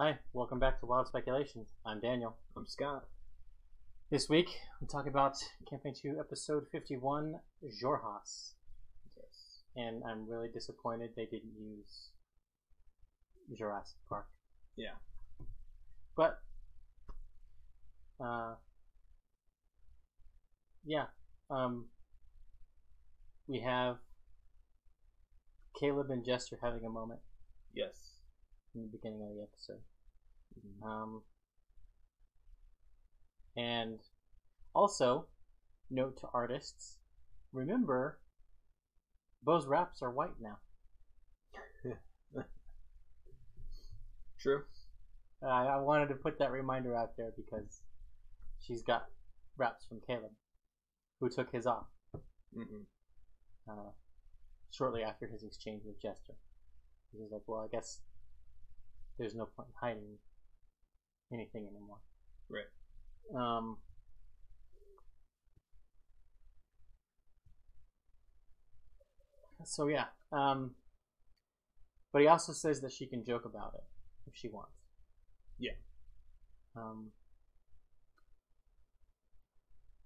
Hi, welcome back to Wild Speculations. I'm Daniel. I'm Scott. This week, we talk about Campaign 2, Episode 51, Xorhas. Yes. And I'm really disappointed they didn't use Jurassic Park. Yeah. But, we have Caleb and Jester having a moment Yes. in the beginning of the episode. And also, note to artists, remember, Bo's wraps are white now. True. I wanted to put that reminder out there because she's got wraps from Caleb, who took his off shortly after his exchange with Jester. He was like, well, I guess there's no point in hiding anything anymore. Right. So yeah. But he also says that she can joke about it if she wants. Yeah.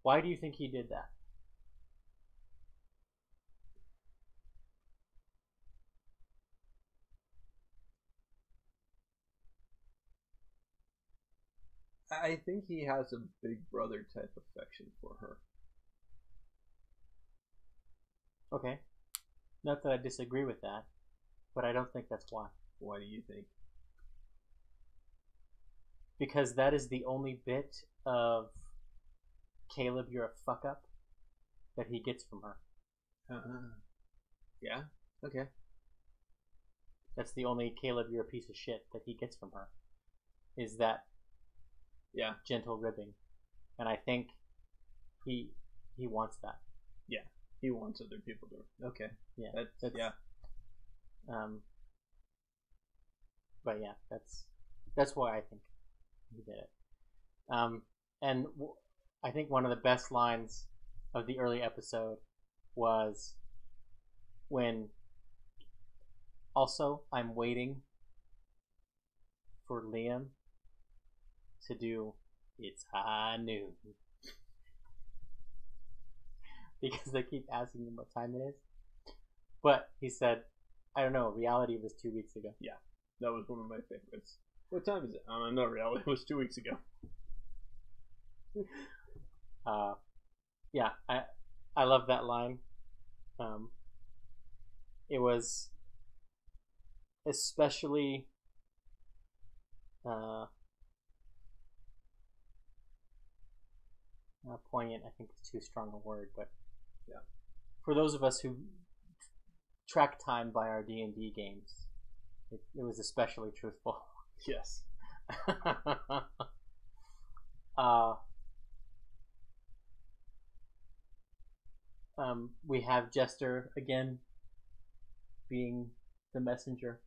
Why do you think he did that? I think he has a big brother type affection for her. Okay. Not that I disagree with that, but I don't think that's why. Why do you think? Because that is the only bit of Caleb, you're a fuck up that he gets from her. Yeah? Okay. That's the only Caleb, you're a piece of shit that he gets from her. Is that gentle ribbing. And I think he wants that. Yeah. He wants other people to. Okay. Yeah. That's yeah. But yeah, that's why I think he did it. And I think one of the best lines of the early episode was when also I'm waiting for Liam to do It's High Noon. Because they keep asking him what time it is. But he said, I don't know, reality was 2 weeks ago. Yeah, that was one of my favorites. What time is it? No, reality was 2 weeks ago. Yeah, I love that line. It was especially poignant. I think it's too strong a word, but yeah, for those of us who track time by our D&D games, it was especially truthful. Yes. We have Jester again being the messenger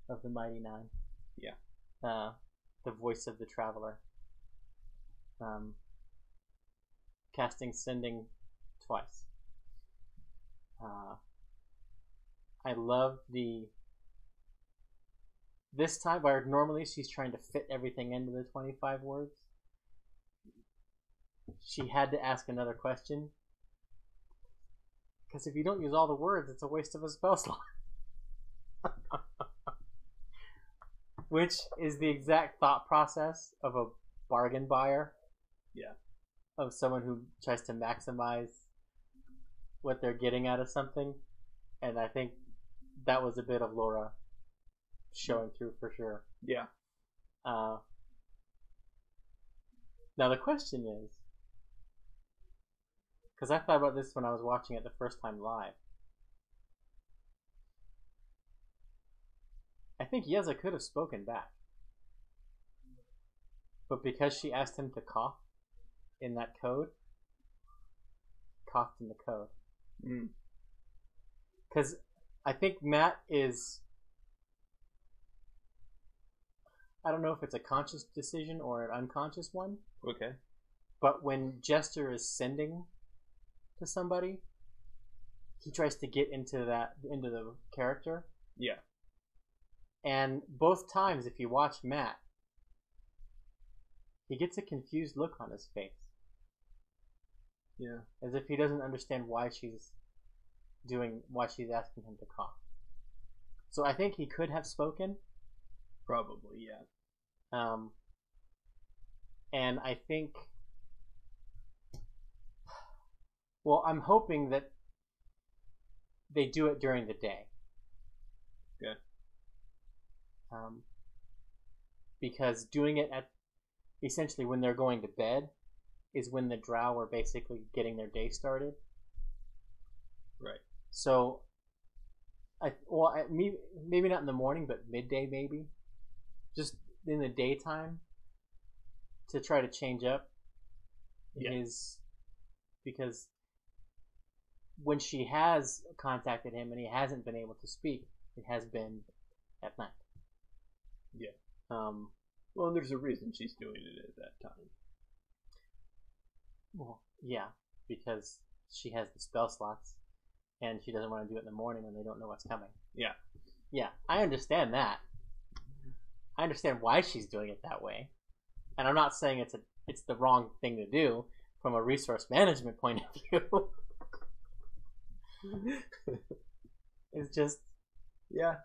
of the Mighty Nine. Yeah. The voice of the traveler. Casting Sending twice. I love this time where normally she's trying to fit everything into the 25 words. She had to ask another question. Because if you don't use all the words, it's a waste of a spell slot. Which is the exact thought process of a bargain buyer. Yeah. Of someone who tries to maximize what they're getting out of something. And I think that was a bit of Laura showing through for sure. Yeah. Now the question is, because I thought about this when I was watching it the first time live. I think Yeza could have spoken back. But because she asked him to cough in that code, coughed in the code. Because I think Matt is, I don't know if it's a conscious decision or an unconscious one. Okay. But when Jester is sending to somebody, he tries to get into the character. Yeah. And both times, if you watch Matt, he gets a confused look on his face. Yeah. As if he doesn't understand why she's asking him to cough. So I think he could have spoken. Probably, yeah. And I think, well, I'm hoping that they do it during the day. Okay. Because doing it at essentially when they're going to bed is when the drow are basically getting their day started. Right. So, maybe not in the morning, but midday maybe, just in the daytime, to try to change up because when she has contacted him and he hasn't been able to speak, it has been at night. Yeah. Well, and there's a reason she's doing it at that time. Well, yeah, because she has the spell slots, and she doesn't want to do it in the morning when they don't know what's coming. Yeah. Yeah, I understand that. I understand why she's doing it that way, and I'm not saying it's the wrong thing to do from a resource management point of view. It's just, yeah.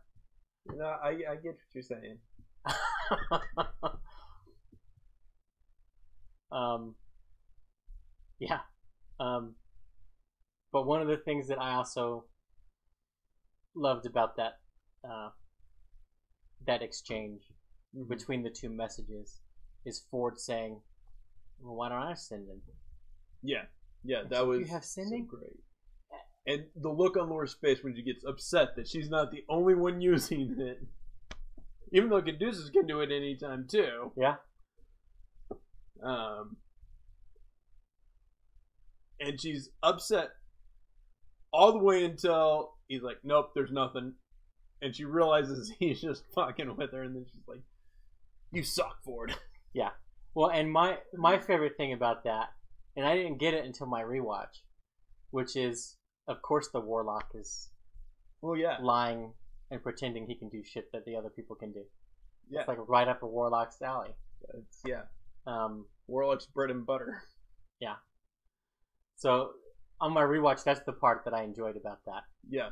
No, I get what you're saying. Yeah. But one of the things that I also loved about that exchange between the two messages is Ford saying, "Well, why don't I send him?" Yeah, that so was you have sending? So great. And the look on Laura's face when she gets upset that she's not the only one using it, even though Caduceus can do it anytime too. Yeah. And she's upset all the way until he's like, "Nope, there's nothing," and she realizes he's just fucking with her, and then she's like, "You suck, Ford." Yeah. Well, and my favorite thing about that, and I didn't get it until my rewatch, which is, of course, the warlock is lying and pretending he can do shit that the other people can do. Yeah. It's like right up a warlock's alley. Warlock's bread and butter. Yeah. So on my rewatch, that's the part that I enjoyed about that. Yeah.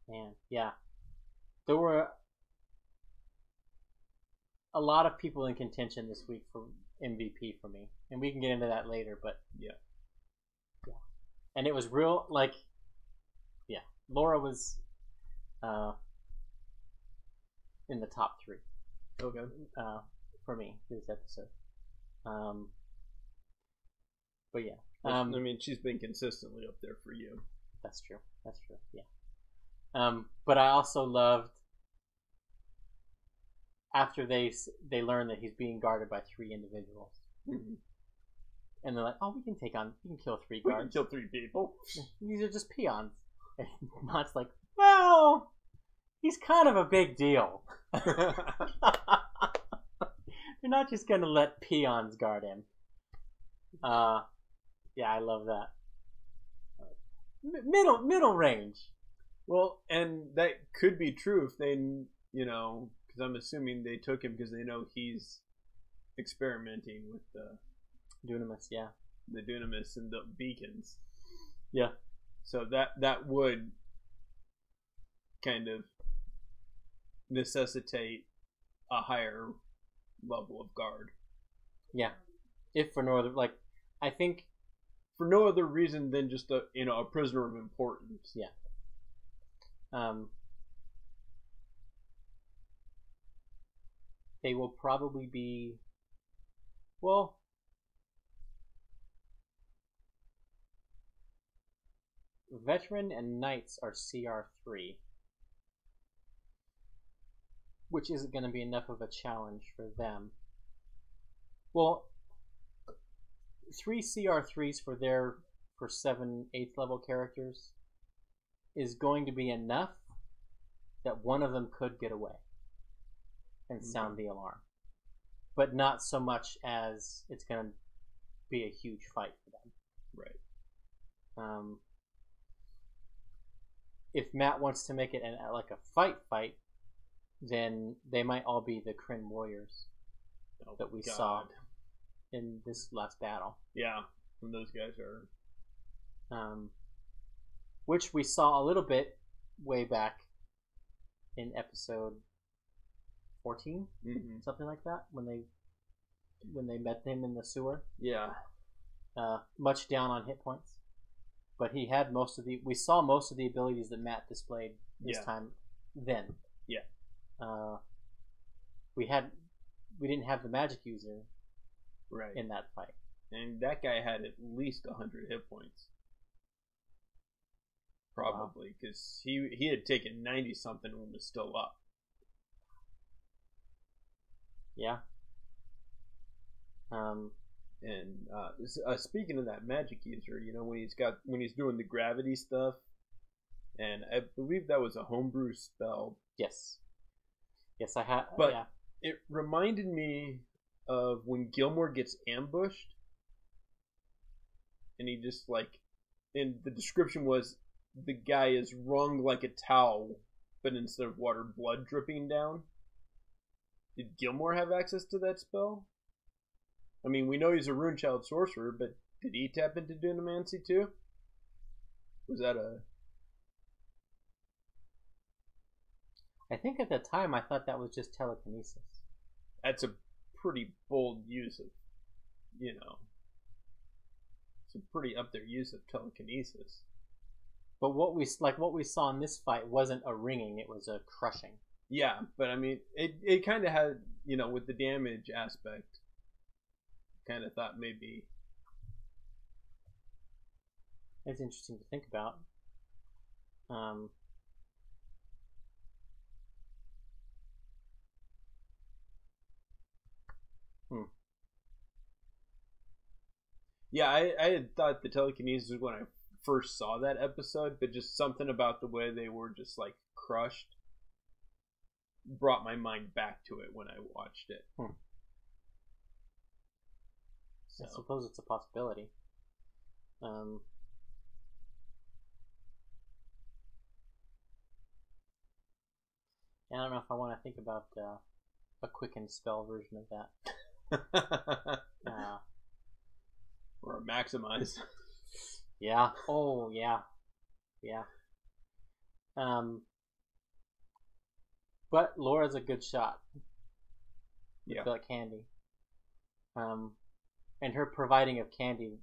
Man, yeah. There were a lot of people in contention this week for MVP for me, and we can get into that later. But yeah. And it was real, like, yeah. Laura was in the top 3. Okay. For me this episode. But yeah. I mean, she's been consistently up there for you. That's true. Yeah. But I also loved after they learn that he's being guarded by 3 individuals, and they're like, "Oh, we can kill 3 guards. We can kill 3 people. These are just peons." And Mott's like, "Well, he's kind of a big deal. They're not just gonna let peons guard him." Yeah, I love that. Middle range. Well, and that could be true if they, because I'm assuming they took him because they know he's experimenting with the Dunamis, yeah. The Dunamis and the beacons. Yeah. So that would kind of necessitate a higher level of guard. Yeah. If for no other, I think for no other reason than just a prisoner of importance. Yeah. They will probably be, well, veteran and knights are CR3, which isn't going to be enough of a challenge for them. Well, 3 CR3s for 7 8th level characters is going to be enough that one of them could get away and sound the alarm, but not so much as it's going to be a huge fight for them. Right. if Matt wants to make it like a fight, then they might all be the Kryn warriors that we saw in this last battle. Yeah, and those guys are... which we saw a little bit way back in episode 14, something like that, when they met them in the sewer. Yeah. Much down on hit points, but he had we saw most of the abilities that Matt displayed this time. Then, we didn't have the magic user, right, in that fight, and that guy had at least 100 hit points, probably, because he had taken 90 something and was still up. Yeah. And speaking of that magic user, when he's doing the gravity stuff, and I believe that was a homebrew spell. Yes, I had. But it reminded me of when Gilmore gets ambushed, and he just and the description was the guy is wrung like a towel, but instead of water, blood dripping down. Did Gilmore have access to that spell? I mean, we know he's a Runechild sorcerer, but did he tap into Dunamancy too? Was that I think at the time I thought that was just telekinesis. That's a pretty bold use of, it's a pretty up there use of telekinesis. But what we saw in this fight wasn't a ringing; it was a crushing. Yeah, but I mean, it kind of had, with the damage aspect. Kind of thought maybe it's interesting to think about. Yeah, I had thought the telekinesis when I first saw that episode, but just something about the way they were just crushed brought my mind back to it when I watched it. So. I suppose it's a possibility. I don't know if I want to think about a quicken spell version of that. Or a maximize. Yeah. Oh, yeah. Yeah. But Laura's a good shot. Yeah. Like candy. And her providing of candy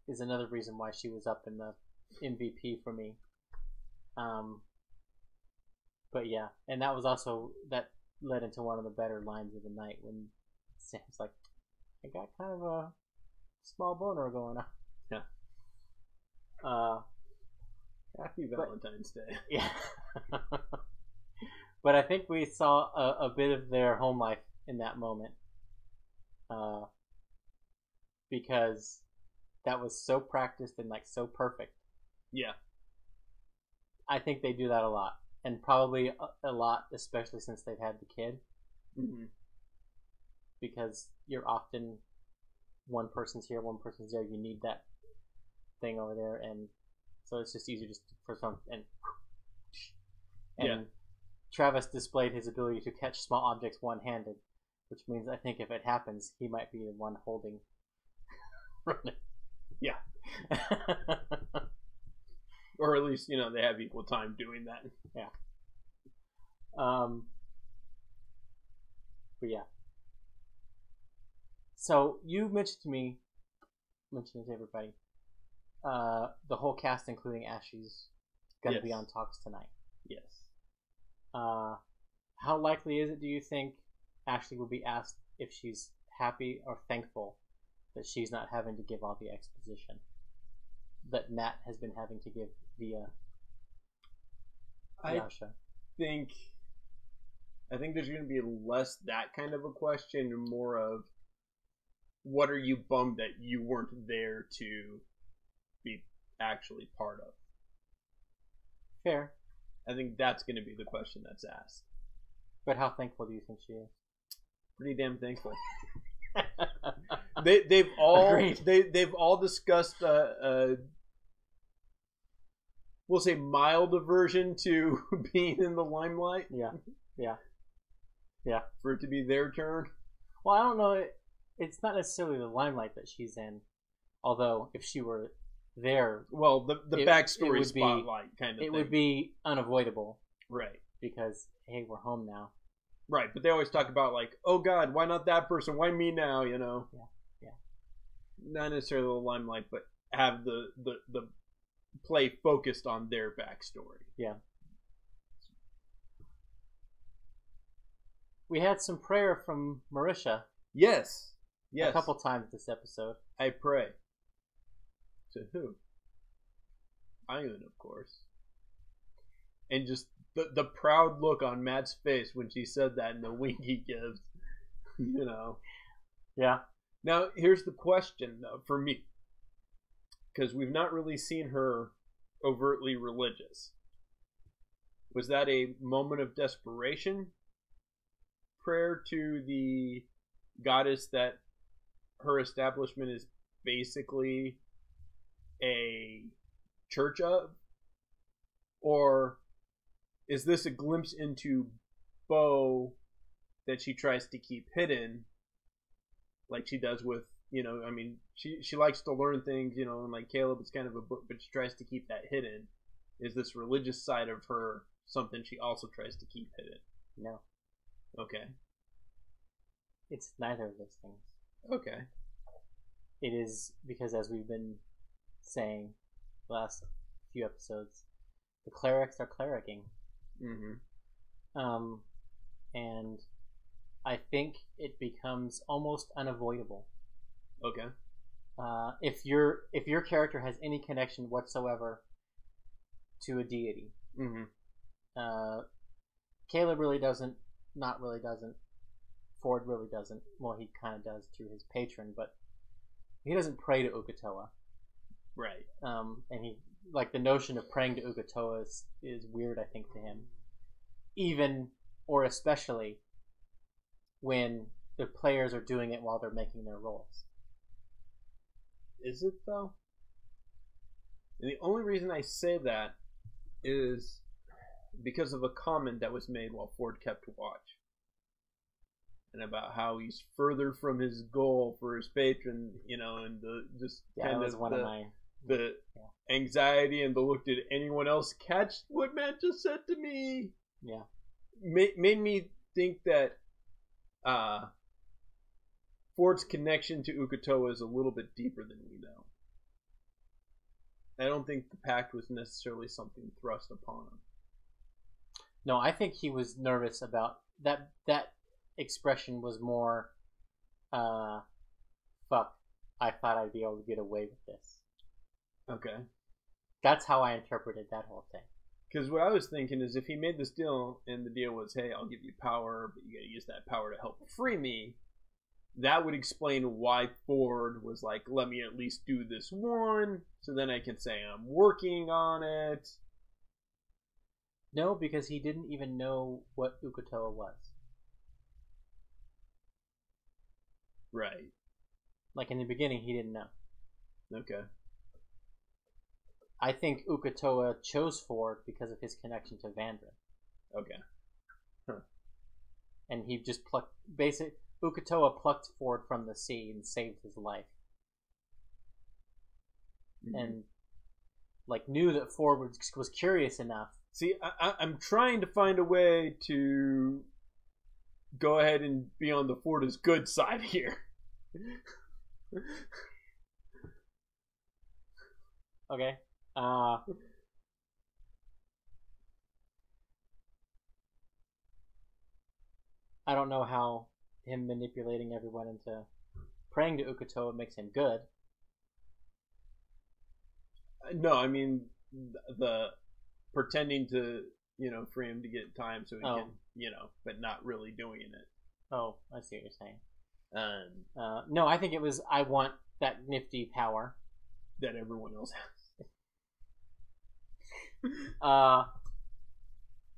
is another reason why she was up in the MVP for me. But yeah, and that led into one of the better lines of the night when Sam's like, I got kind of a small boner going on. Yeah. Happy Valentine's Day. Yeah. But I think we saw a bit of their home life in that moment. Because that was so practiced and so perfect. Yeah. I think they do that a lot. And probably a lot, especially since they've had the kid. Mm-hmm. Because you're often one person's here, one person's there. You need that thing over there, and so it's just easier just for some and Travis displayed his ability to catch small objects one-handed, which means I think if it happens, he might be the one holding. Yeah. Or at least, they have equal time doing that. Yeah. But yeah. So you mentioned it to everybody, the whole cast, including Ashley's, going to be on Talks tonight. Yes. How likely is it, do you think, Ashley will be asked if she's happy or thankful that she's not having to give all the exposition that Matt has been having to give via Yasha? I think there's going to be less that kind of a question and more of, what are you bummed that you weren't there to be actually part of? Fair. I think that's going to be the question that's asked. But how thankful do you think she is? Pretty damn thankful. They've all Agreed. they've all discussed we'll say, mild aversion to being in the limelight. Yeah. For it to be their turn. Well, I don't know. It's not necessarily the limelight that she's in. Although, if she were there... Well, the backstory spotlight kind of thing. It would be unavoidable. Right. Because, hey, we're home now. Right, but they always talk about, like, oh, God, why not that person? Why me now, you know? Yeah. Not necessarily the limelight, but have the play focused on their backstory. Yeah. We had some prayer from Marisha. Yes. A couple times this episode. I pray. To who? Ian, of course. And just the proud look on Matt's face when she said that and the wink he gives. You know. Yeah. Now, here's the question, though, for me. Because we've not really seen her overtly religious. Was that a moment of desperation? Prayer to the goddess that her establishment is basically a church of? Or is this a glimpse into Bo that she tries to keep hidden, like she does with, you know, I mean, she likes to learn things, you know, and like Caleb, it's kind of a book, but she tries to keep that hidden. Is this religious side of her something she also tries to keep hidden? No. Okay. It's neither of those things. Okay. It is because, as we've been saying the last few episodes, the clerics are clericing. Mm-hmm. And I think it becomes almost unavoidable. Okay. If your character has any connection whatsoever to a deity, Caleb really doesn't. Not really doesn't. Ford really doesn't. Well, he kind of does through his patron, but he doesn't pray to Uk'otoa. Right. And he, like, the notion of praying to Uk'otoa is weird, I think, to him. Even or especially when the players are doing it while they're making their rolls. Is it, though? And the only reason I say that is because of a comment that was made while Ford kept watch. And about how he's further from his goal for his patron, you know, and the just kind of the anxiety and the look. Did anyone else catch what Matt just said to me? Yeah. Made me think that Ford's connection to Uk'otoa is a little bit deeper than we know. I don't think the pact was necessarily something thrust upon him. No, I think he was nervous about that. That expression was more, fuck, I thought I'd be able to get away with this. Okay. That's how I interpreted that whole thing. Because what I was thinking is if he made this deal and the deal was, hey, I'll give you power, but you gotta use that power to help free me, that would explain why Ford was like, let me at least do this one, so then I can say I'm working on it. No, because he didn't even know what Uk'otoa was. Right. Like, in the beginning, he didn't know. Okay. I think Uk'otoa chose Ford because of his connection to Vandra. Okay. Huh. And he just plucked... Uk'otoa plucked Ford from the sea and saved his life. Mm-hmm. And, like, knew that Ford was curious enough. See, I'm trying to find a way to go ahead and be on the Ford is good side here. Okay. I don't know how him manipulating everyone into praying to Uk'otoa makes him good. No, I mean the pretending to, you know, for him to get time so he can, you know, but not really doing it. Oh, I see what you're saying. No, I think it was, I want that nifty power that everyone else has.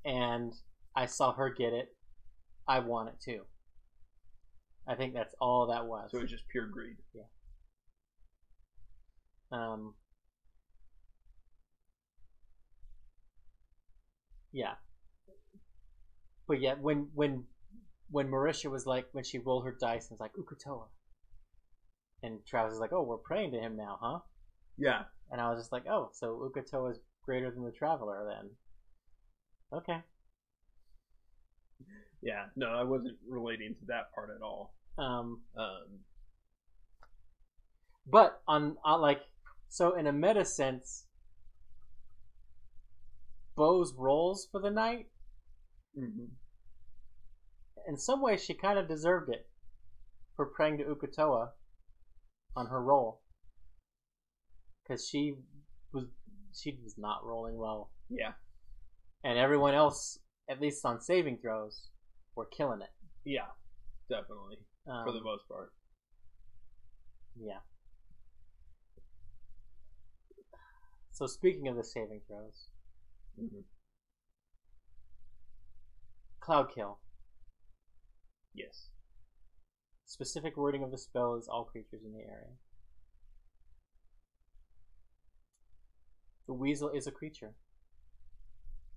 And I saw her get it. I want it too. I think that's all that was. So it was just pure greed. Yeah. Yeah. But yet, when Marisha was like, when she rolled her dice and was like, Ukutoa. And Travis is like, oh, we're praying to him now, huh? Yeah. And I was just like, oh, so Ukutoa is greater than the Traveler then. Okay. Yeah, no, I wasn't relating to that part at all. But on like, so in a meta sense, Bo's rolls for the night, mm-hmm. in some ways she kind of deserved it for praying to Ukutoa on her roll, because she was not rolling well. Yeah. And everyone else, at least on saving throws, were killing it. Yeah, definitely. For the most part. Yeah. So speaking of the saving throws, mm-hmm. Cloud Kill. Yes. Specific wording of the spell is all creatures in the area. The weasel is a creature.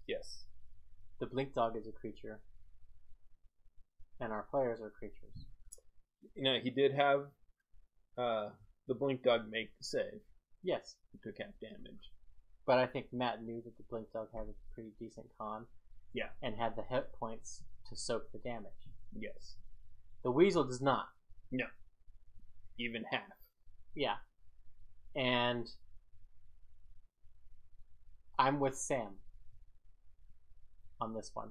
Yes. The blink dog is a creature. And our players are creatures. You know, he did have the blink dog make the save. Yes. He took half damage. But I think Matt knew that the blink dog had a pretty decent con. Yeah. And had the hit points to soak the damage. Yes. The weasel does not. No. Even half. Yeah. And I'm with Sam on this one.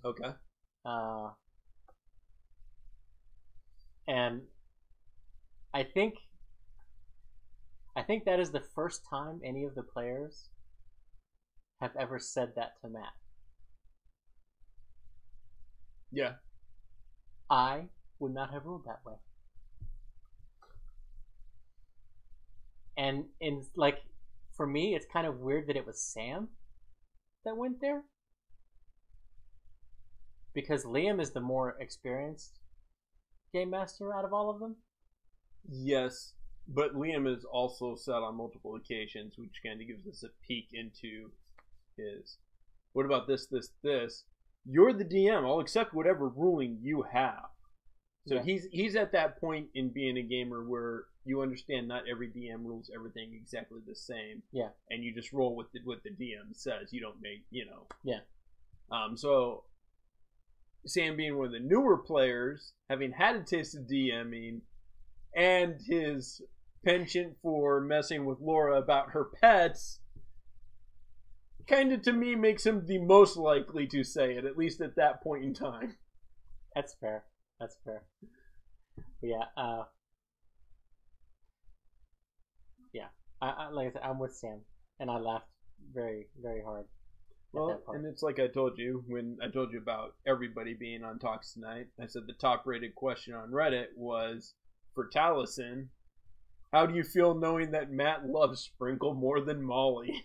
Okay. And I think that is the first time any of the players have ever said that to Matt. Yeah. I would not have ruled that way. And in like, for me, it's kind of weird that it was Sam that went there, because Liam is the more experienced game master out of all of them. Yes, but Liam has also said on multiple occasions, which kind of gives us a peek into his, what about this? You're the DM. I'll accept whatever ruling you have. So yeah. He's at that point in being a gamer where you understand not every DM rules everything exactly the same. Yeah. And you just roll with what the DM says. You don't make, Yeah. So Sam being one of the newer players, having had a taste of DMing, and his penchant for messing with Laura about her pets, kind of to me makes him the most likely to say it, at least at that point in time. That's fair. But yeah. Yeah. I like I said, I'm with Sam, and I laughed very, very hard. Well, and it's like I told you when I told you about everybody being on Talks tonight. I said the top-rated question on Reddit was for Taliesin. How do you feel knowing that Matt loves Sprinkle more than Molly?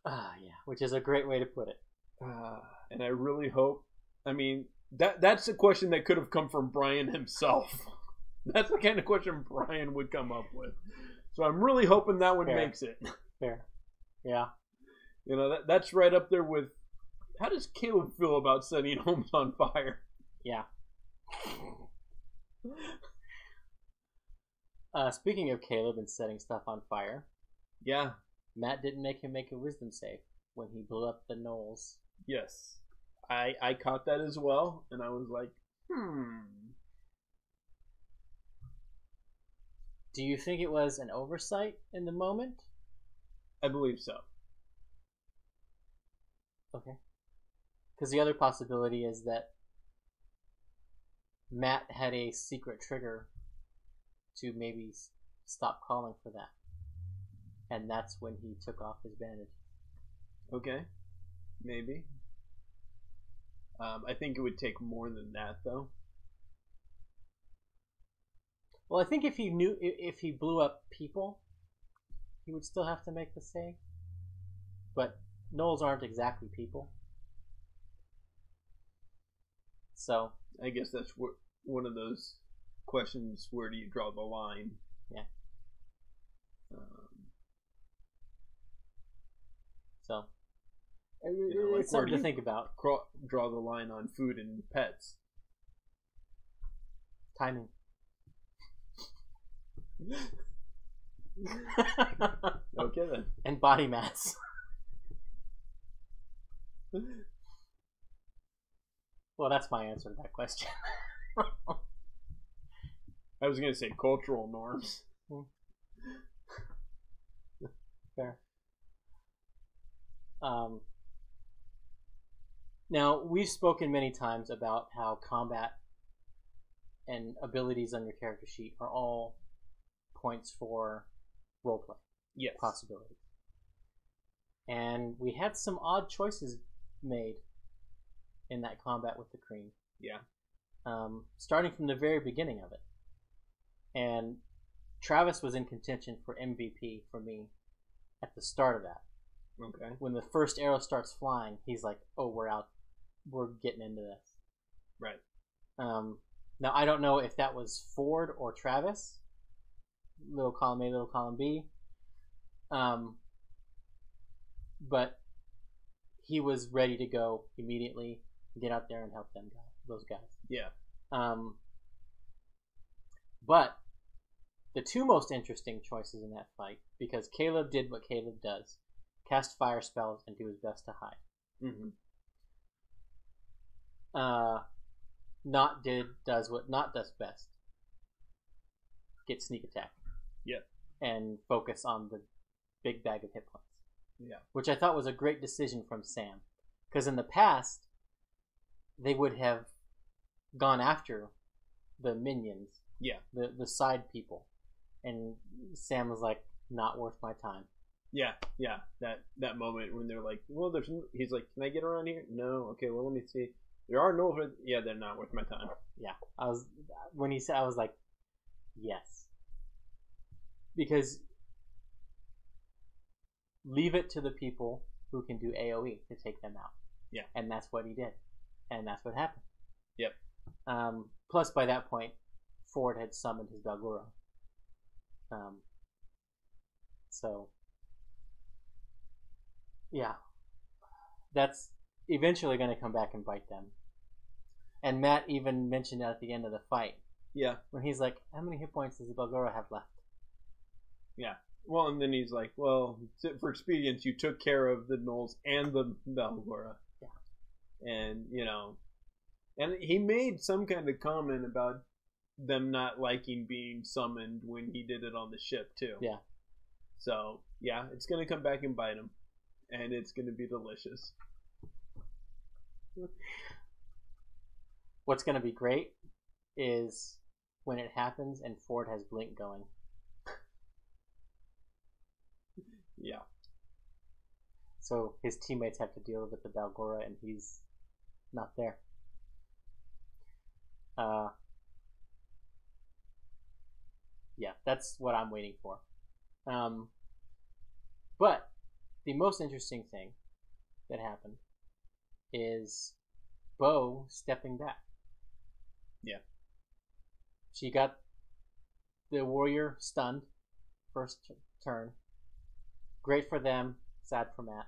Yeah, which is a great way to put it. And I really hope. I mean, that's a question that could have come from Brian himself. That's the kind of question Brian would come up with. So I'm really hoping that one makes it. Fair. Yeah. That's right up there with, how does Caleb feel about setting homes on fire? Yeah. Speaking of Caleb and setting stuff on fire. Yeah. Matt didn't make him make a wisdom save when he blew up the knolls. Yes. I caught that as well, and I was like, Do you think it was an oversight in the moment? I believe so. Okay. Because the other possibility is that Matt had a secret trigger to maybe stop calling for that. And that's when he took off his bandage. Okay. Maybe. I think it would take more than that, though. Well, I think if he blew up people, he would still have to make the save. But gnolls aren't exactly people. So I guess that's one of those questions, where do you draw the line? Yeah. So It's something to think about. Draw the line on food and pets. Timing. Okay then. And body mass. Well, that's my answer to that question. I was gonna say cultural norms. Fair. Now, we've spoken many times about how combat and abilities on your character sheet are all points for roleplay. Yes. Possibilities. And we had some odd choices made in that combat with the Kreen. Yeah. Starting from the very beginning of it. And Travis was in contention for MVP for me at the start of that. Okay. When the first arrow starts flying, he's like, "Oh, we're out. We're getting into this." Right. Now, I don't know if that was Ford or Travis. Little column A, little column B. But he was ready to go immediately, get out there and help those guys. Yeah. But the two most interesting choices in that fight, because Caleb did what Caleb does, cast fire spells and do his best to hide. Mm-hmm. Does what Not does best. Get sneak attack. Yep. And focus on the big bag of hit points. Yeah. Which I thought was a great decision from Sam. Because in the past, they would have gone after the minions. Yeah. The side people. And Sam was like, not worth my time. Yeah, yeah. That moment when they're like, well, he's like, can I get around here? No. Okay, well, let me see. There are no. Yeah, they're not worth my time. Yeah, when he said, I was like, yes, because leave it to the people who can do AOE to take them out. Yeah, and that's what he did, and that's what happened. Yep. Plus, by that point, Ford had summoned his Balgura. So, yeah, that's eventually going to come back and bite them. And Matt even mentioned that at the end of the fight. Yeah. When he's like, how many hit points does the Balgura have left? Yeah. Well, and then he's like, well, for expedience, you took care of the Gnolls and the Balgura. Yeah. And, and he made some kind of comment about them not liking being summoned when he did it on the ship, too. Yeah. So, yeah, it's going to come back and bite him. And it's going to be delicious. What's going to be great is when it happens and Ford has Blink going. Yeah. So his teammates have to deal with the Balgura and he's not there. Yeah, that's what I'm waiting for. But the most interesting thing that happened is Bo stepping back. Yeah. She got the warrior stunned first turn. Great for them, sad for Matt.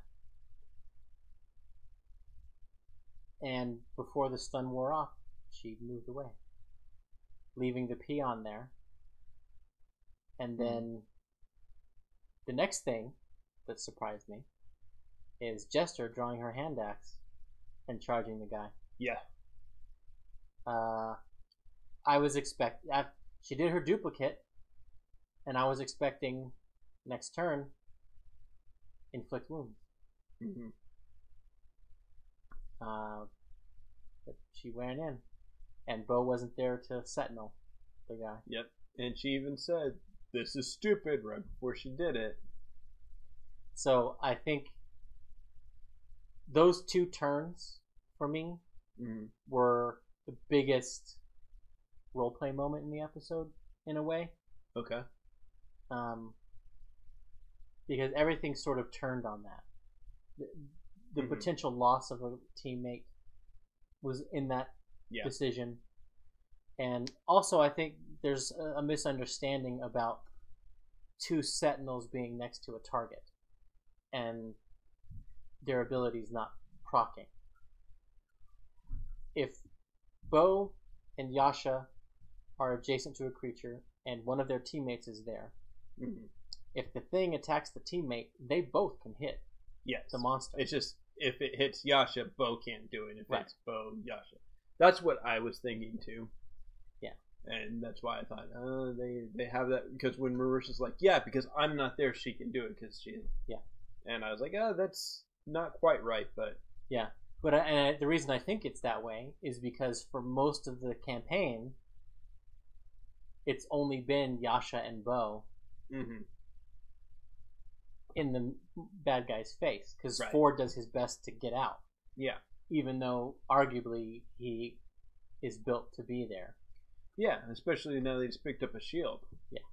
And before the stun wore off, she moved away, leaving the peon there. And then the next thing that surprised me is Jester drawing her hand axe and charging the guy. Yeah. I was she did her duplicate, and I was expecting next turn inflict wounds. Mm-hmm. But she ran in, and Bo wasn't there to sentinel the guy. Yep. And she even said, "This is stupid," right before she did it. So I think those two turns for me were the biggest roleplay moment in the episode, in a way. Okay. Because everything sort of turned on that. The potential loss of a teammate was in that decision. And also, I think there's a misunderstanding about two sentinels being next to a target. And their abilities not proccing. If Bo and Yasha are adjacent to a creature and one of their teammates is there, if the thing attacks the teammate, they both can hit the monster. It's just if it hits Yasha, Bo can't do it. If Right. it's Bo, Yasha. That's what I was thinking too. Yeah. And that's why I thought, they have that, because when Marisha's like, yeah, because I'm not there, she can do it because she. Yeah. And I was like, that's not quite right, but. Yeah. But the reason I think it's that way is because for most of the campaign, it's only been Yasha and Bo in the bad guy's face, because Ford does his best to get out. Yeah. Even though arguably he is built to be there. Yeah, especially now that he's picked up a shield. Yeah.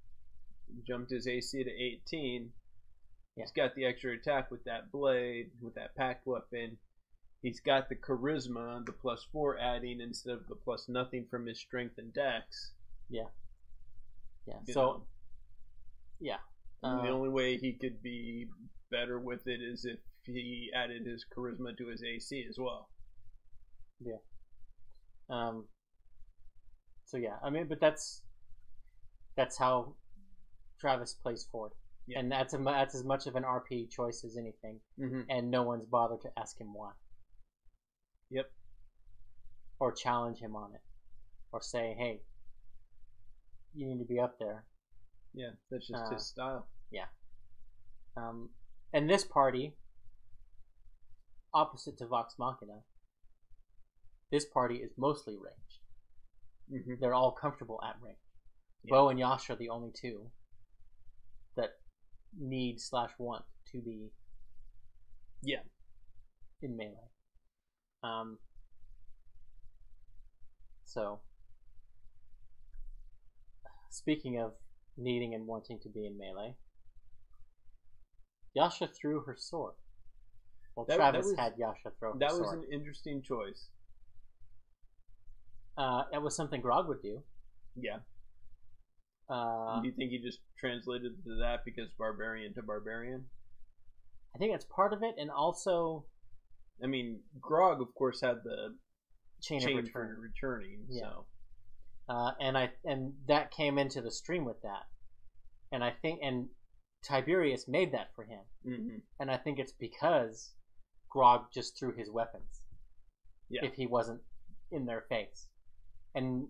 Jumped his AC to 18. Yeah. He's got the extra attack with that blade, with that packed weapon. He's got the charisma, the +4 adding instead of the +0 from his strength and dex. Yeah. Yeah. You so, know. Yeah. The only way he could be better with it is if he added his charisma to his AC as well. Yeah. So yeah, I mean, but that's how Travis plays Ford, and that's as much of an RP choice as anything, and no one's bothered to ask him why. Yep. Or challenge him on it, or say, "Hey, you need to be up there." Yeah, that's just his style. Yeah. And this party, opposite to Vox Machina, this party is mostly ranged. They're all comfortable at range. Yeah. Bo and Yasha are the only two that need/want to be in melee. So, speaking of needing and wanting to be in melee, Yasha threw her sword. Well, Travis had Yasha throw her sword. That was an interesting choice. That was something Grog would do. Yeah. Do you think he just translated to that because barbarian to barbarian? I think that's part of it, and also, I mean, Grog, of course, had the chain for returning. Yeah. So. And that came into the stream with that, and I think Tiberius made that for him, and I think it's because Grog just threw his weapons. Yeah. If he wasn't in their face, and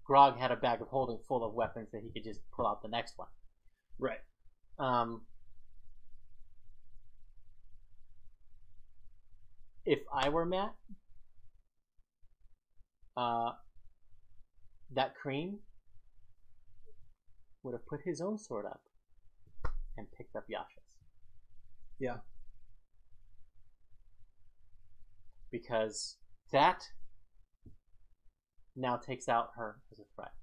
Grog had a bag of holding full of weapons that he could just pull out the next one. Right. If I were Matt, that Cream would have put his own sword up and picked up Yasha's. Yeah. Because that now takes out her as a threat.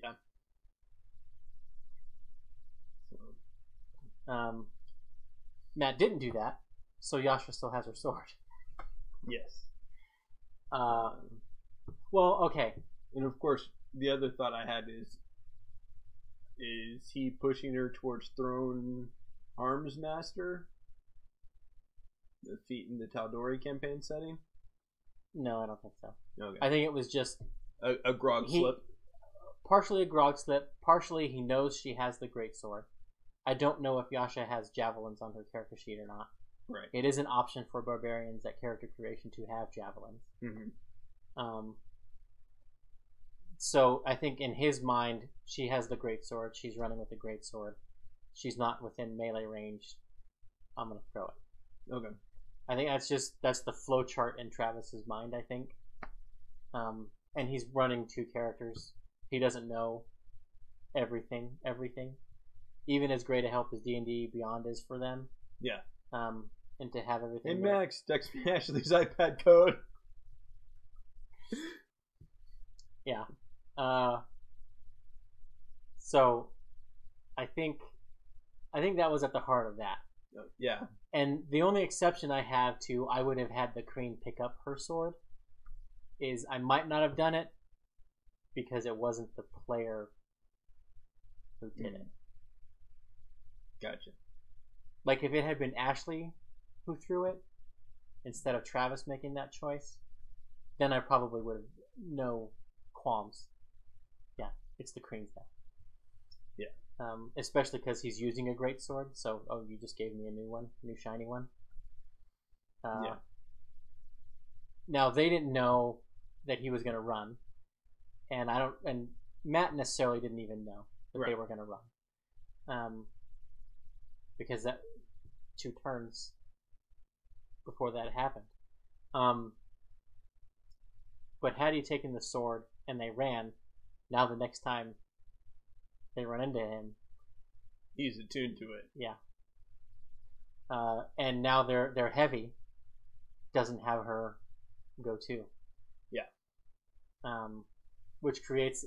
Yeah. Matt didn't do that, so Yasha still has her sword. Yes. Well, okay. And of course, the other thought I had is he pushing her towards Throne Arms Master? The feat in the Tal'Dorei campaign setting? No, I don't think so. Okay. I think it was just a Grog slip. Partially a Grog slip. Partially he knows she has the greatsword. I don't know if Yasha has javelins on her character sheet or not. Right. It is an option for barbarians at character creation to have javelins. So I think in his mind, she has the greatsword. She's running with the greatsword. She's not within melee range. I'm gonna throw it. Okay. I think that's the flow chart in Travis's mind, I think. And he's running two characters. He doesn't know everything. Even as great a help as D&D Beyond is for them. Yeah. And to have everything. Hey Max, text me Ashley's iPad code. Yeah. So I think that was at the heart of that. Yeah. And the only exception I have to I would have had the Queen pick up her sword is I might not have done it because it wasn't the player who did it. Gotcha. Like if it had been Ashley who threw it instead of Travis making that choice, then I probably would have no qualms. Yeah, it's the Kreen's now. Yeah. Especially because he's using a great sword. So, you just gave me a new shiny one. Yeah. Now they didn't know that he was going to run, and Matt necessarily didn't even know that they were going to run, because that 2 turns before that happened. But had he taken the sword and they ran, now the next time they run into him, he's attuned to it. Yeah. And now their heavy doesn't have her go too. Yeah. Which creates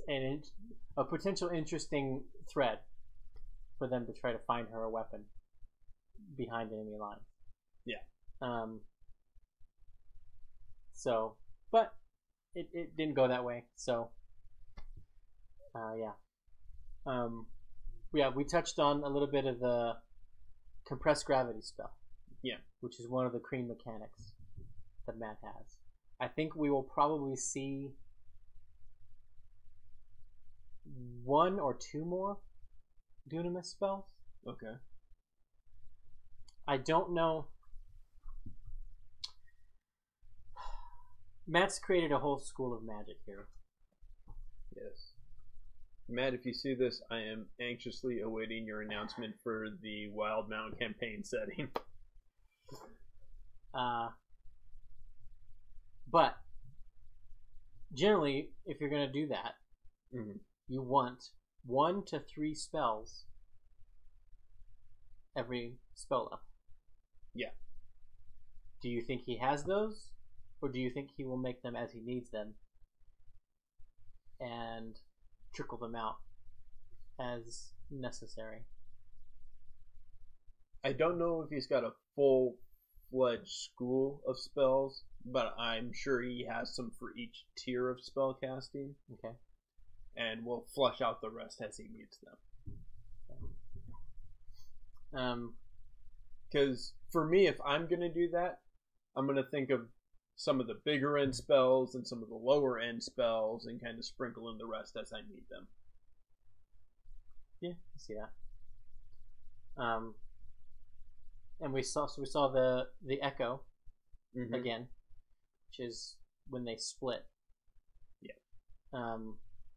a potential interesting thread for them to try to find her a weapon behind enemy line. Yeah. So, but it didn't go that way. So, yeah. Yeah, we touched on a little bit of the compressed gravity spell. Yeah. Which is one of the Kreen mechanics that Matt has. I think we will probably see 1 or 2 more Dunamis spells. Okay. I don't know. Matt's created a whole school of magic here. Yes. Matt, if you see this, I am anxiously awaiting your announcement for the Wilde Mountain campaign setting. But generally, if you're going to do that, you want 1 to 3 spells every spell level. Yeah. Do you think he has those? Or do you think he will make them as he needs them and trickle them out as necessary? I don't know if he's got a full-fledged school of spells, but I'm sure he has some for each tier of spell casting. Okay. And we'll flush out the rest as he needs them. Because for me, if I'm going to do that, I'm going to think of some of the bigger end spells and some of the lower end spells and kind of sprinkle in the rest as I need them. Yeah, I see that. And we saw the echo again, which is when they split. Yeah.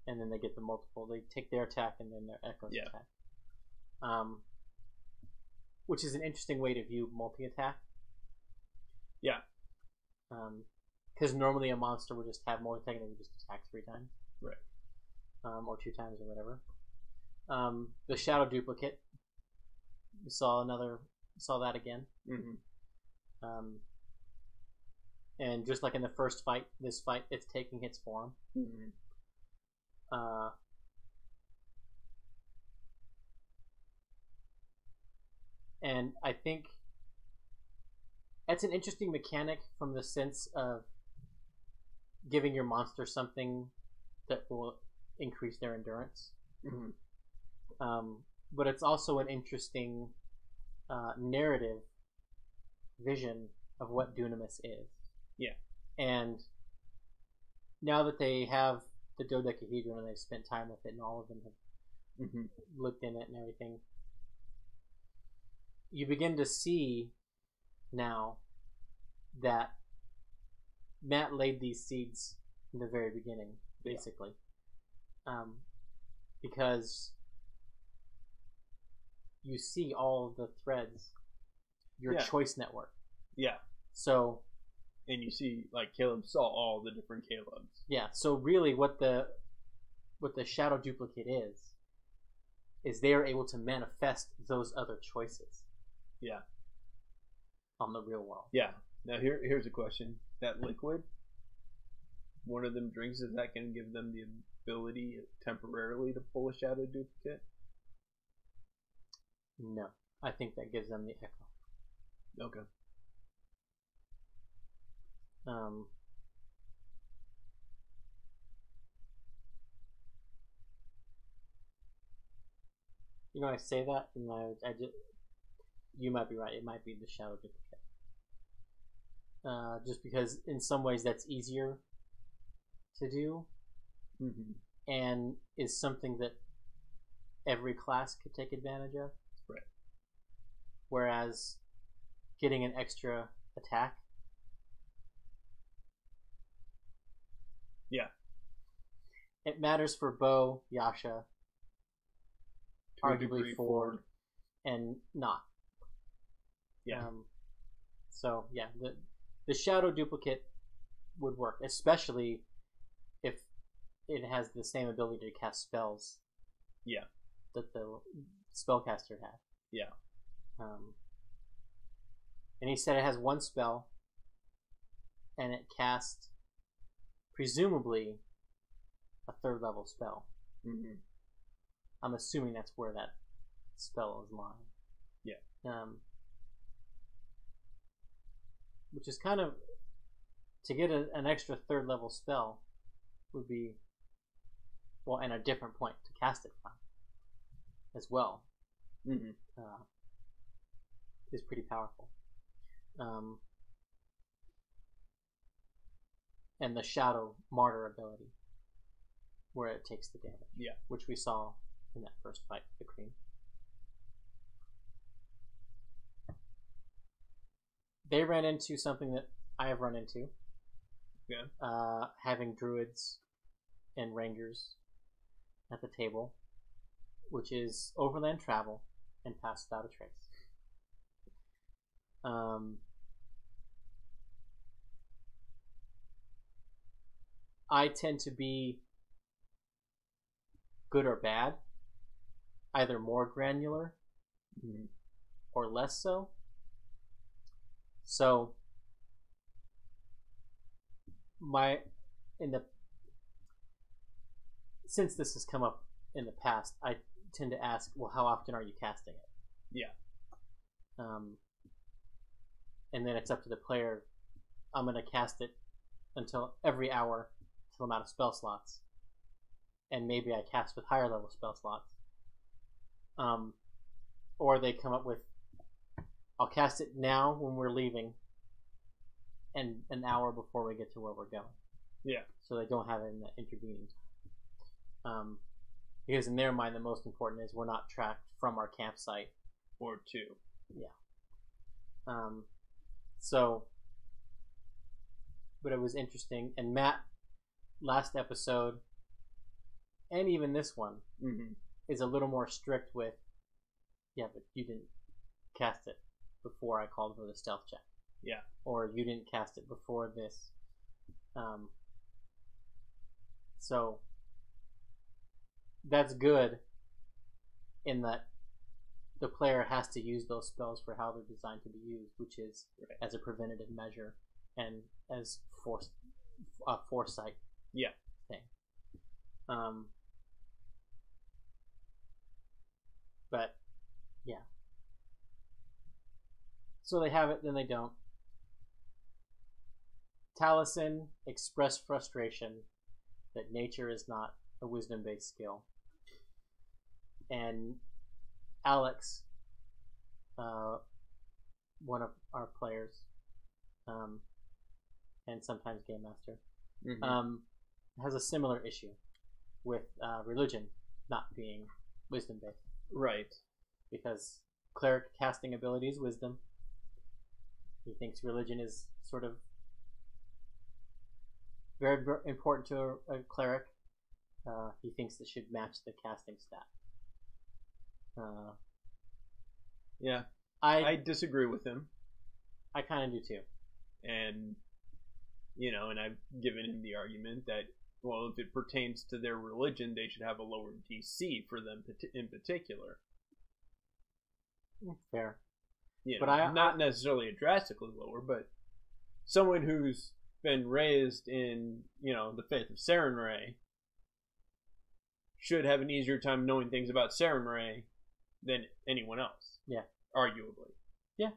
And then they get the multiple. They take their attack and then their echo's attack. Which is an interesting way to view multi-attack. Yeah. Because normally a monster would just have multi-attack and they would just attack 3 times. Right. Or 2 times or whatever. The shadow duplicate. We saw that again. And just like in the first fight, this fight, it's taking its form. And I think that's an interesting mechanic from the sense of giving your monster something that will increase their endurance. But it's also an interesting narrative vision of what Dunamis is. Yeah. And now that they have the dodecahedron and they've spent time with it and all of them have looked in it and everything, you begin to see now that Matt laid these seeds in the very beginning, basically. Because you see all of the threads, your choice network. Yeah. So, and you see, like, Caleb saw all the different Calebs. Yeah, so really what the shadow duplicate is they are able to manifest those other choices. Yeah. On the real world. Yeah. Now here's a question. That liquid, one of them drinks, is that going to give them the ability temporarily to pull a shadow duplicate? No. I think that gives them the echo. Okay. You know, I say that, and I just, you might be right. It might be the shadow duplicate. just because in some ways that's easier to do, and is something that every class could take advantage of. Right. Whereas getting an extra attack, yeah, it matters for Bo, Yasha, arguably Ford, and not. Yeah. So yeah, the shadow duplicate would work, especially if it has the same ability to cast spells. Yeah. That the spellcaster had. Yeah. And he said it has one spell, and it casts presumably a 3rd level spell. I'm assuming that's where that spell is lying. Yeah. Which is kind of, to get an extra 3rd level spell would be, well, and a different point to cast it from as well. Is pretty powerful. And the Shadow Martyr ability, where it takes the damage. Yeah. Which we saw in that first fight with the Cream. They ran into something that I have run into. Yeah. Having druids and rangers at the table, which is overland travel and pass without a trace. I tend to be good or bad, either more granular or less so. So since this has come up in the past, I tend to ask, well, how often are you casting it? Yeah. And then it's up to the player. I'm going to cast it until every hour till I'm out of spell slots. And maybe I cast with higher level spell slots. Or they come up with, I'll cast it now when we're leaving and an hour before we get to where we're going. Yeah. So they don't have it in the intervening time. Because in their mind, the most important is we're not tracked from our campsite. Or to. Yeah. So, but it was interesting. And Matt, last episode, and even this one, is a little more strict with, yeah, but you didn't cast it before I called for the stealth check. Yeah. Or you didn't cast it before this. So, that's good in that the player has to use those spells for how they're designed to be used, which is as a preventative measure and as foresight thing. But yeah, so they have it, then they don't. Taliesin expressed frustration that nature is not a wisdom-based skill, and Alex, one of our players, and sometimes Game Master, has a similar issue with religion not being wisdom-based. Right. Because cleric casting ability is wisdom. He thinks religion is sort of very important to a cleric. He thinks it should match the casting stat. Yeah, I disagree with him. I kind of do too. And, and I've given him the argument that, well, if it pertains to their religion, they should have a lower DC for them in particular. Fair. But not necessarily a drastically lower, but someone who's been raised in, the faith of Sarenrae should have an easier time knowing things about Sarenrae than anyone else. Yeah. Arguably. Yeah.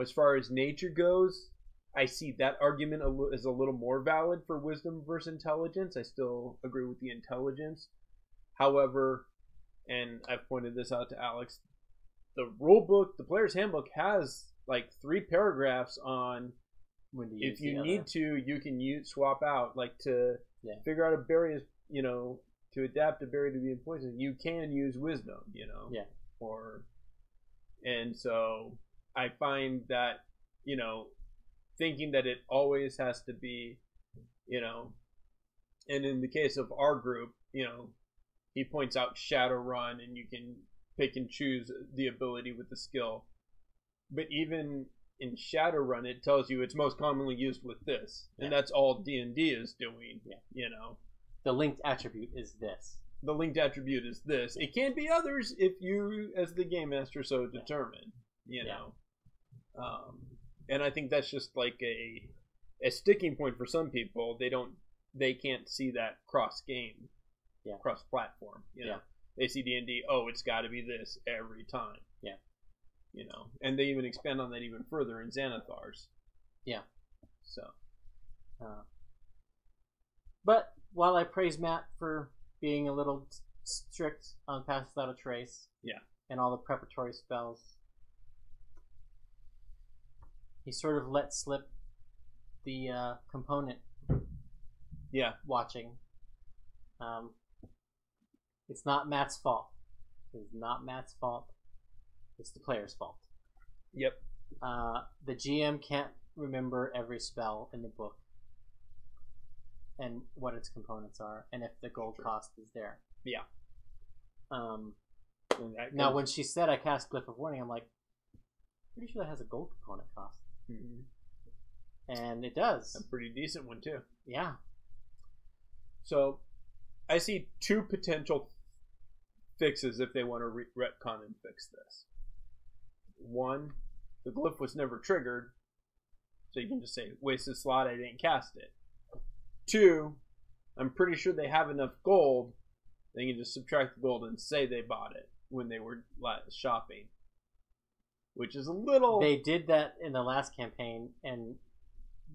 As far as nature goes, I see that argument as a little more valid for wisdom versus intelligence. I still agree with the intelligence. However, and I've pointed this out to Alex, the rule book, the player's handbook, has like 3 paragraphs on When to if use the you other. need to, you can swap out, like to figure out a berry, to adapt a berry to be poison. You can use wisdom, Yeah. And so I find that, thinking that it always has to be, and in the case of our group, he points out Shadowrun, and you can pick and choose the ability with the skill. But even in Shadowrun, it tells you it's most commonly used with this, and that's all D&D is doing. The linked attribute is this. The linked attribute is this. It can be others if you, as the game master, so determine. And I think that's just like a sticking point for some people. They can't see that cross game, cross platform. They see D&D. Oh, it's got to be this every time. And they even expand on that even further in Xanathar's. So. But while I praise Matt for being a little strict on Pass Without a Trace, and all the preparatory spells, he sort of let slip the component. Watching. It's not Matt's fault. It's not Matt's fault. It's the player's fault. Yep. The GM can't remember every spell in the book and what its components are, and if the gold cost is there. Now, when she said I cast Glyph of Warning, I'm like, pretty sure that has a gold component cost. And it does. A pretty decent one, too. Yeah. So, I see 2 potential fixes if they want to retcon and fix this. 1, the glyph was never triggered, so you can just say, wasted slot, I didn't cast it. 2, I'm pretty sure they have enough gold, they can just subtract the gold and say they bought it when they were shopping. Which is a little... They did that in the last campaign, and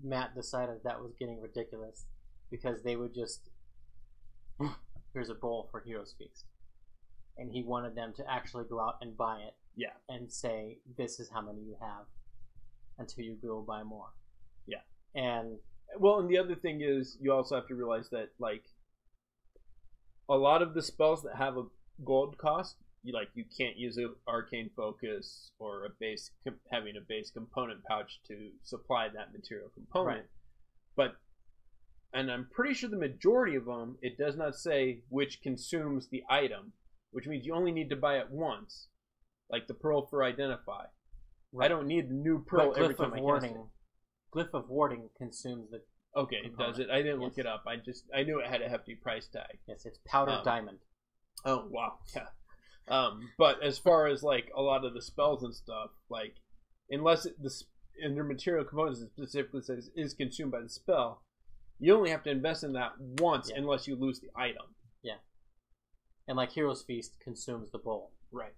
Matt decided that was getting ridiculous, because they would just... Here's a bowl for Heroes Feast. And he wanted them to actually go out and buy it. And say, this is how many you have, until you go buy more. And... Well, and the other thing is, you also have to realize that, like, a lot of the spells that have a gold cost, you can't use an Arcane Focus or having a base component pouch to supply that material component. But, and I'm pretty sure the majority of them, it does not say which consumes the item, which means you only need to buy it once, like the Pearl for Identify. I don't need the new Pearl every time I cast it. Glyph of Warding consumes the component. Does it? I didn't look it up. I knew it had a hefty price tag. Yes, it's powdered diamond. Oh, wow. Yeah. But as far as, like, a lot of the spells and stuff, like, unless in their material components it specifically says is consumed by the spell, you only have to invest in that once unless you lose the item. And, like, Heroes Feast consumes the bowl. Right.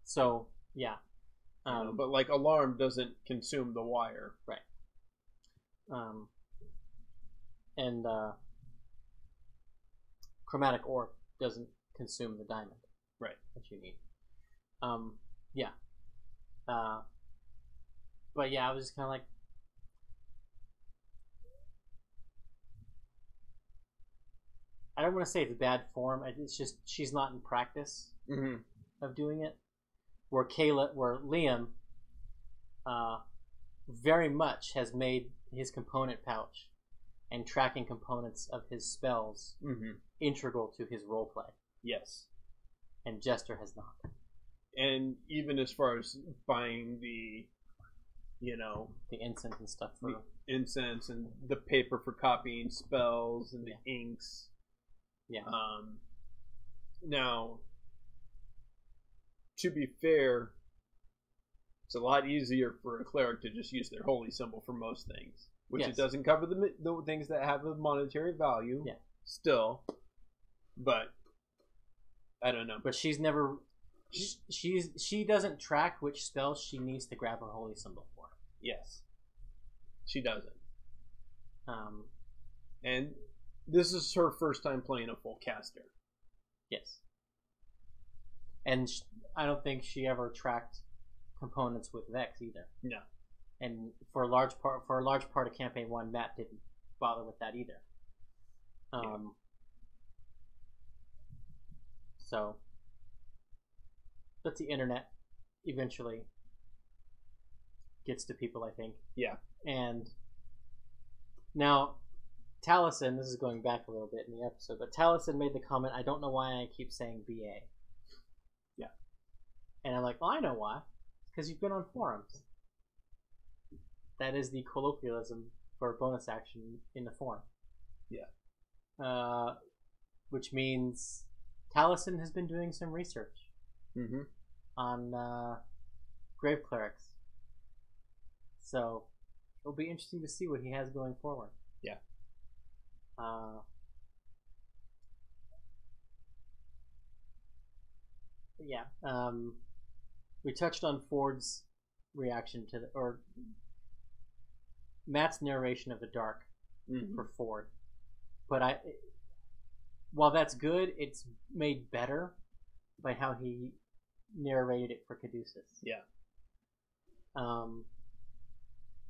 So, yeah. But, like, Alarm doesn't consume the wire. Right. And Chromatic Orb doesn't consume the diamond. Right. That you need. Yeah. But yeah, I was just kind of like, I don't want to say it's bad form. It's just she's not in practice of doing it. Where Liam very much has made his component pouch and tracking components of his spells integral to his roleplay. Yes. And Jester has not. And even as far as buying the incense and stuff. The incense and the paper for copying spells and the inks. Yeah. Now, to be fair, it's a lot easier for a cleric to just use their holy symbol for most things, which it doesn't cover the things that have a monetary value. Yeah. Still, but I don't know. But she's never. She doesn't track which spells she needs to grab her holy symbol for. Yes, she doesn't. And this is her first time playing a full caster. Yes. And I don't think she ever tracked components with Vex either. No. And for a large part of campaign 1, Matt didn't bother with that either. So, but the internet eventually gets to people, I think. Yeah. And now, Taliesin, this is going back a little bit in the episode, but Taliesin made the comment, I don't know why I keep saying BA. Yeah. And I'm like, well, I know why. Because you've been on forums. That is the colloquialism for bonus action in the forum. Yeah. Which means Taliesin has been doing some research on grave clerics. So it'll be interesting to see what he has going forward. Yeah. We touched on Ford's reaction to or Matt's narration of the dark for Ford, but while that's good, it's made better by how he narrated it for Caduceus. Yeah.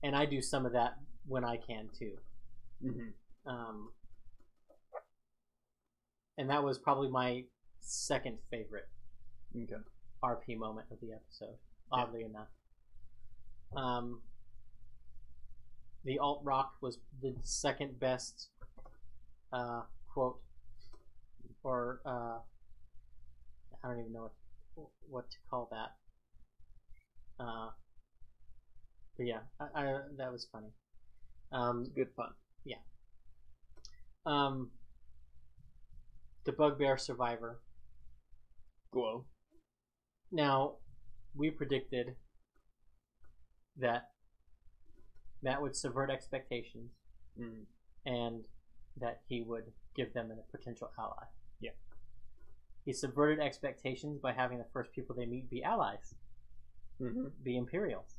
And I do some of that when I can too. And that was probably my second favorite RP moment of the episode, oddly enough. The alt rock was the second best quote, or I don't even know what to call that. But yeah, I that was funny. Good fun. Yeah. The Bugbear Survivor. Glow. Now, we predicted that Matt would subvert expectations and that he would give them a potential ally. Yeah. He subverted expectations by having the first people they meet be allies, be Imperials.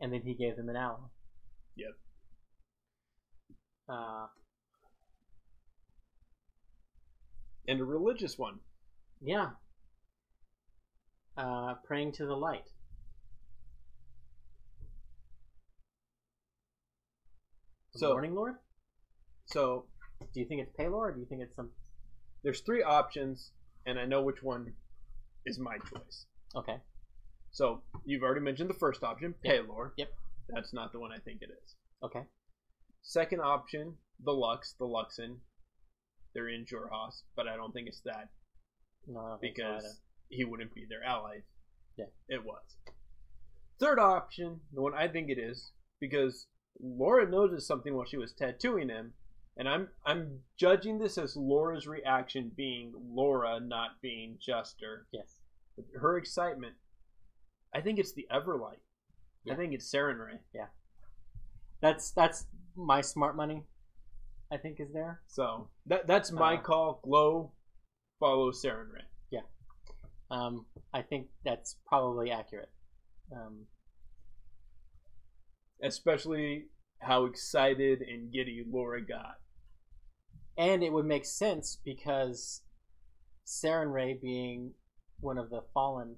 And then he gave them an ally. Yep. And a religious one. Yeah. Praying to the light. The Morning Lord? So, do you think it's Paylor, or do you think it's some... There's 3 options, and I know which one is my choice. Okay. So, you've already mentioned the first option, Paylor. Yep. That's not the one I think it is. Okay. Second option, the Luxon. They're in Xorhas, but I don't think it's that. No, I don't think because so either. He wouldn't be their ally. Yeah. It was. Third option, the one I think it is, because Laura noticed something while she was tattooing him, and I'm judging this as Laura's reaction being Laura, not being Juster. Yes. Her excitement. I think it's the Everlight. Yeah. I think it's Sarenrae. Yeah. That's my smart money, I think, is there. So that's my call. Glow follows Sarenrae. Yeah. I think that's probably accurate. Especially how excited and giddy Laura got. And it would make sense because Sarenrae, being one of the fallen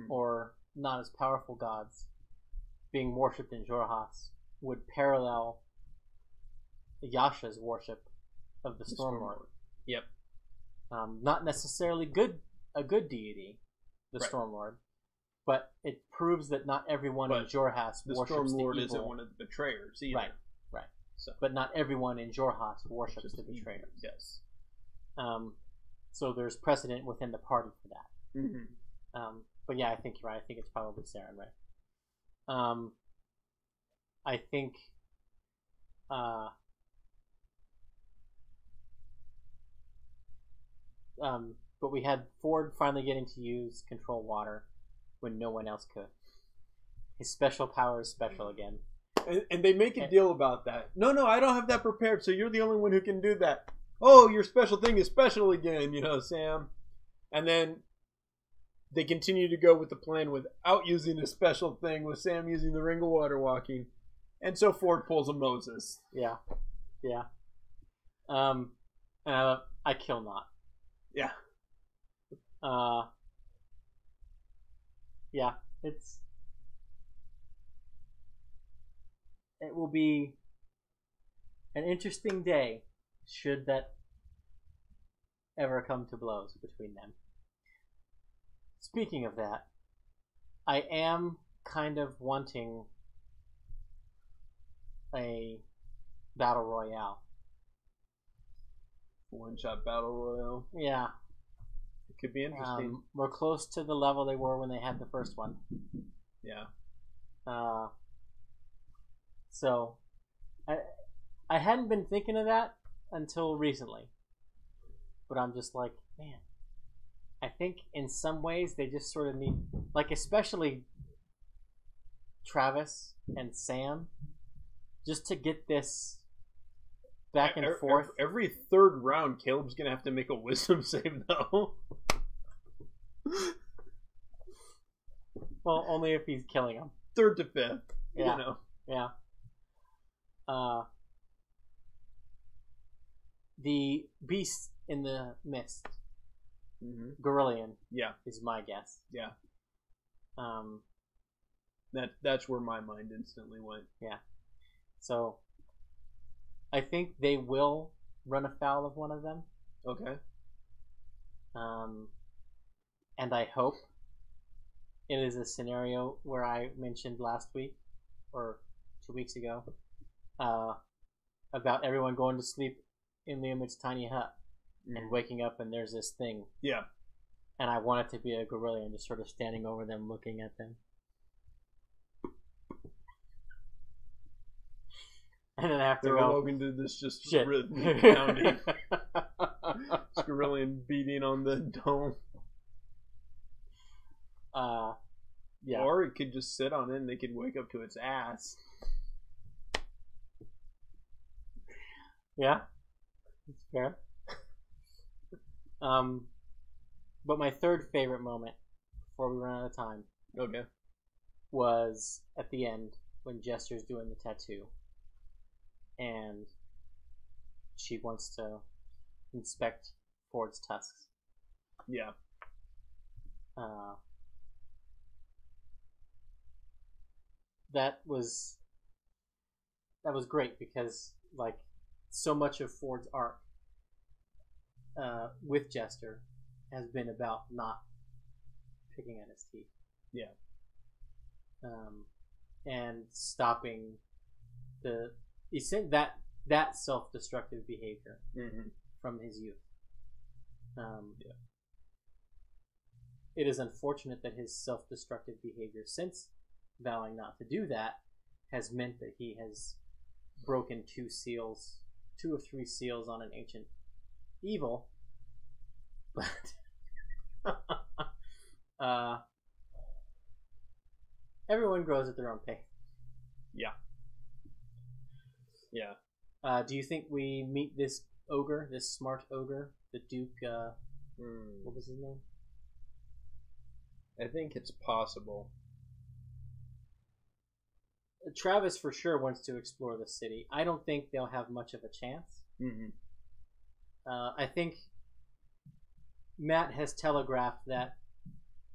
or not as powerful gods, being worshipped in Xorhas, would parallel Yasha's worship of the Stormlord. Yep. Not necessarily a good deity, the Stormlord, but it proves that not everyone in Xorhas worships the evil. The Stormlord isn't one of the betrayers either. Right. So. But not everyone in Xorhas worships the betrayers. Yes. So there's precedent within the party for that. But yeah, I think you're right. I think it's probably Sarenrae. I think but we had Ford finally getting to use control water when no one else could. His special power is special again. And they make a deal about that. No, I don't have that prepared, so you're the only one who can do that. Oh, your special thing is special again, Sam. And then they continue to go with the plan without using a special thing, with Sam using the ring of water walking. And so Ford pulls a Moses. Yeah. I kill not. Yeah. Yeah, it will be an interesting day should that ever come to blows between them. Speaking of that, I am kind of wanting a battle royale. One-shot battle royale. Yeah. It could be interesting. We're close to the level they were when they had the first one. Yeah. So, I hadn't been thinking of that until recently. But I'm just like, man, I think in some ways they just sort of need, like, especially Travis and Sam, just to get this back and forth. Every third round, Caleb's gonna have to make a wisdom save, though. Well, only if he's killing him. Third to fifth. Yeah. You know. Yeah. The beast in the mist, Gorillion, is my guess. Yeah. That's where my mind instantly went. Yeah. So, I think they will run afoul of one of them. Okay. And I hope it is a scenario where I mentioned last week or 2 weeks ago about everyone going to sleep in Liam's tiny hut and waking up and there's this thing. Yeah. And I want it to be a gorilla and just sort of standing over them looking at them. And then I have to go. Logan did this just shit. Pounding. Gorillion beating on the dome. Yeah. Or it could just sit on it and they could wake up to its ass. Yeah. That's fair. But my third favorite moment before we run out of time. Okay. Was at the end when Jester's doing the tattoo. And she wants to inspect Ford's tusks. Yeah. That was great because like so much of Ford's arc with Jester has been about not picking at his teeth. Yeah. And stopping that self-destructive behavior from his youth. Yeah. It is unfortunate that his self-destructive behavior since vowing not to do that has meant that he has broken 2 of 3 seals on an ancient evil. But everyone grows at their own pace. Yeah. Yeah. Do you think we meet this ogre, this smart ogre, the Duke? What was his name? I think it's possible. Travis for sure wants to explore the city. I don't think they'll have much of a chance. I think Matt has telegraphed that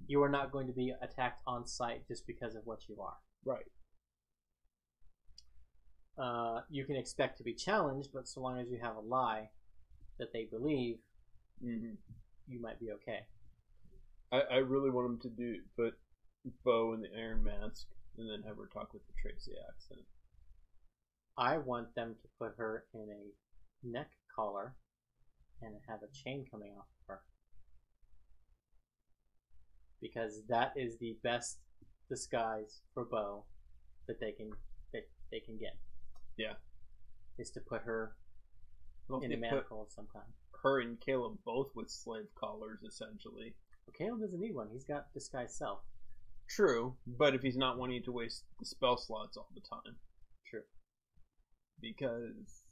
you are not going to be attacked on sight just because of what you are. Right. You can expect to be challenged, but so long as you have a lie that they believe, you might be okay. I really want him to put Bo in the Iron Mask and then have her talk with the Tracy accent. I want them to put her in a neck collar and have a chain coming off of her. Because that is the best disguise for Bo that they can get. Yeah. Is to put her in a manacle of some kind. Her and Caleb both with slave collars, essentially. Well, Caleb doesn't need one. He's got disguise self. True, but if he's not wanting to waste the spell slots all the time. True. Because,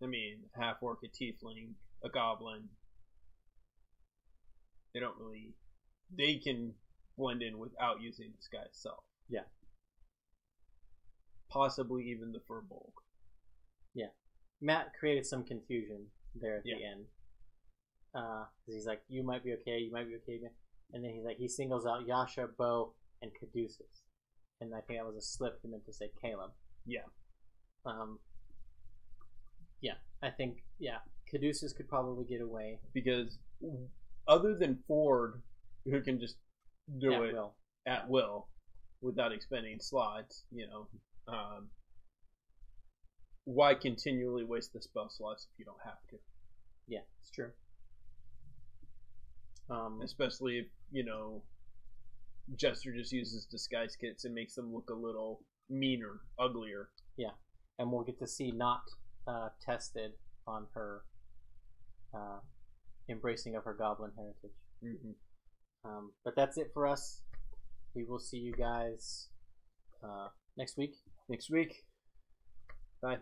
I mean, half-orc, a tiefling, a goblin, they can blend in without using disguise self. Yeah. Possibly even the Furbolg. Yeah. Matt created some confusion there at the end. Because he's like, you might be okay, and then he singles out Yasha, Bo, and Caduceus, and I think that was a slip. He meant to say Caleb. Yeah. Yeah, I think Caduceus could probably get away because other than Ford, who can just do it at will without expending slots, why continually waste the spell slots if you don't have to? Yeah, it's true. Especially if, Jester just uses disguise kits and makes them look a little meaner, uglier. Yeah, and we'll get to see not tested on her embracing of her goblin heritage. Mm-hmm. But that's it for us. We will see you guys next week. Bye.